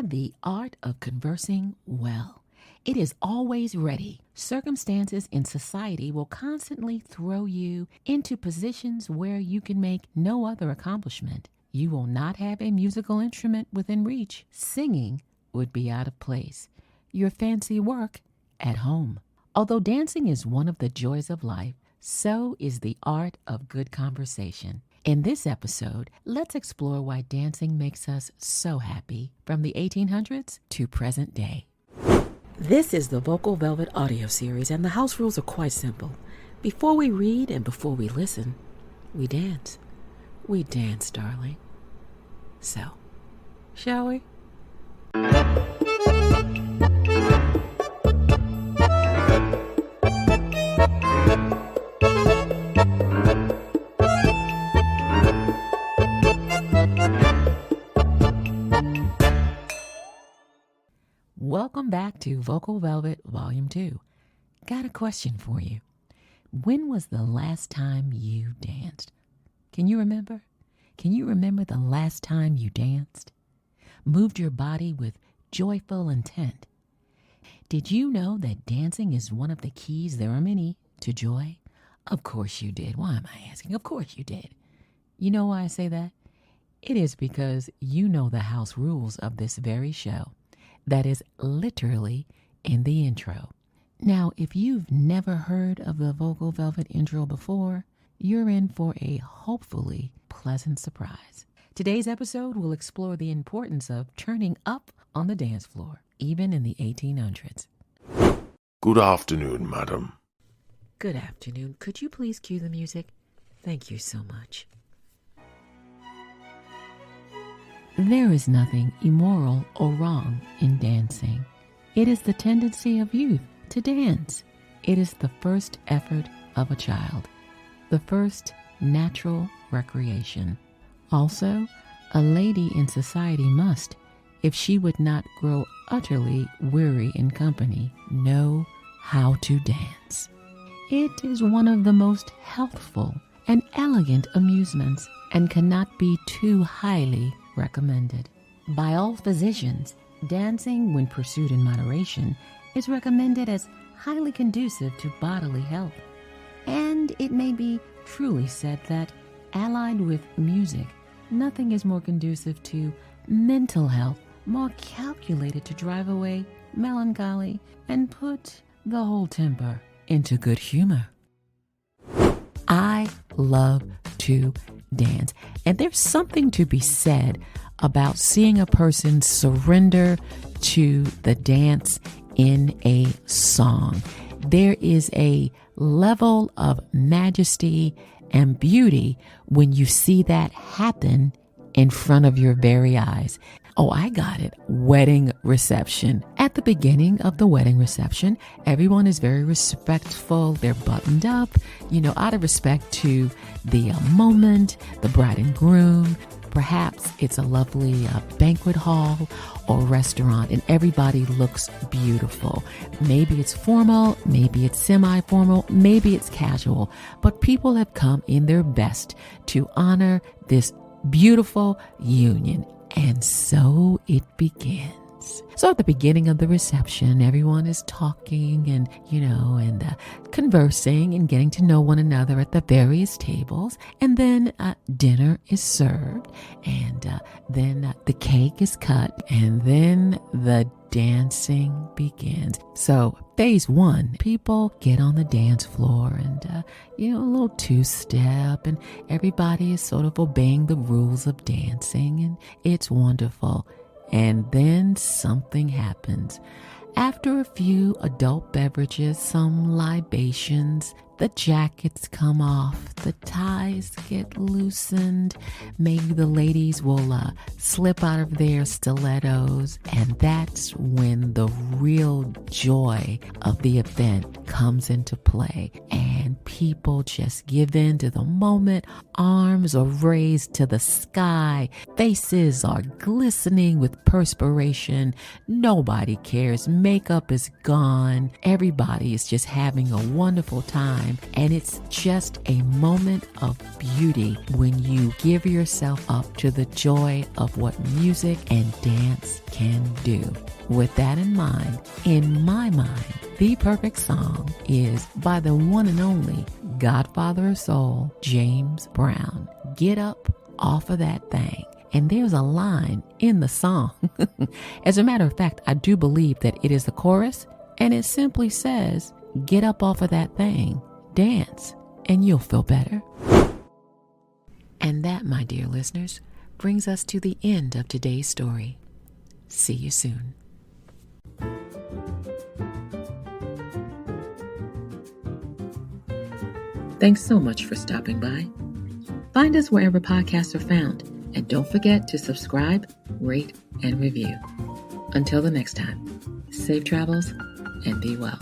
The art of conversing well. It is always ready. Circumstances in society will constantly throw you into positions where you can make no other accomplishment. You will not have a musical instrument within reach. Singing would be out of place. Your fancy work at home. Although dancing is one of the joys of life, so is the art of good conversation. In this episode, let's explore why dancing makes us so happy from the 1800s to present day. This is the Vocal Velvet audio series, and the house rules are quite simple. Before we read and before we listen, we dance. We dance, darling. So, shall we? Welcome back to Vocal Velvet Volume 2. Got a question for you. When was the last time you danced? Can you remember? Can you remember the last time you danced? Moved your body with joyful intent? Did you know that dancing is one of the keys, there are many, to joy? Of course you did. Why am I asking? Of course you did. You know why I say that? It is because you know the house rules of this very show. That is literally in the intro. Now, if you've never heard of the Vocal Velvet intro before, you're in for a hopefully pleasant surprise. Today's episode will explore the importance of turning up on the dance floor, even in the 1800s. Good afternoon, madam. Good afternoon. Could you please cue the music? Thank you so much. There is nothing immoral or wrong in dancing. It is the tendency of youth to dance. It is the first effort of a child, the first natural recreation. Also, a lady in society must, if she would not grow utterly weary in company, know how to dance. It is one of the most healthful and elegant amusements and cannot be too highly recommended. By all physicians, dancing, when pursued in moderation, is recommended as highly conducive to bodily health. And it may be truly said that, allied with music, nothing is more conducive to mental health, more calculated to drive away melancholy and put the whole temper into good humor. I love to dance, and there's something to be said about seeing a person surrender to the dance in a song. There is a level of majesty and beauty when you see that happen in front of your very eyes. Oh, I got it. Wedding reception. At the beginning of the wedding reception, everyone is very respectful. They're buttoned up, out of respect to the moment, the bride and groom. Perhaps it's a lovely banquet hall or restaurant, and everybody looks beautiful. Maybe it's formal, maybe it's semi-formal, maybe it's casual, but people have come in their best to honor this beautiful union. And so it begins. So at the beginning of the reception, everyone is talking and conversing and getting to know one another at the various tables. And then dinner is served, and then the cake is cut, and then the dancing begins. So phase one, people get on the dance floor and, a little two-step, and everybody is sort of obeying the rules of dancing, and it's wonderful. And then something happens. After a few adult beverages, some libations, the jackets come off, the ties get loosened, maybe the ladies will slip out of their stilettos, and that's when the real joy of the event comes into play, and people just give in to the moment. Arms are raised to the sky, faces are glistening with perspiration, nobody cares, makeup is gone, everybody is just having a wonderful time. And it's just a moment of beauty when you give yourself up to the joy of what music and dance can do. With that in mind, in my mind, the perfect song is by the one and only Godfather of Soul, James Brown. Get up off of that thing. And there's a line in the song. As a matter of fact, I do believe that it is the chorus, and it simply says, get up off of that thing, dance, and you'll feel better. And that, my dear listeners, brings us to the end of today's story. See you soon. Thanks so much for stopping by. Find us wherever podcasts are found, and don't forget to subscribe, rate, and review. Until the next time, safe travels and be well.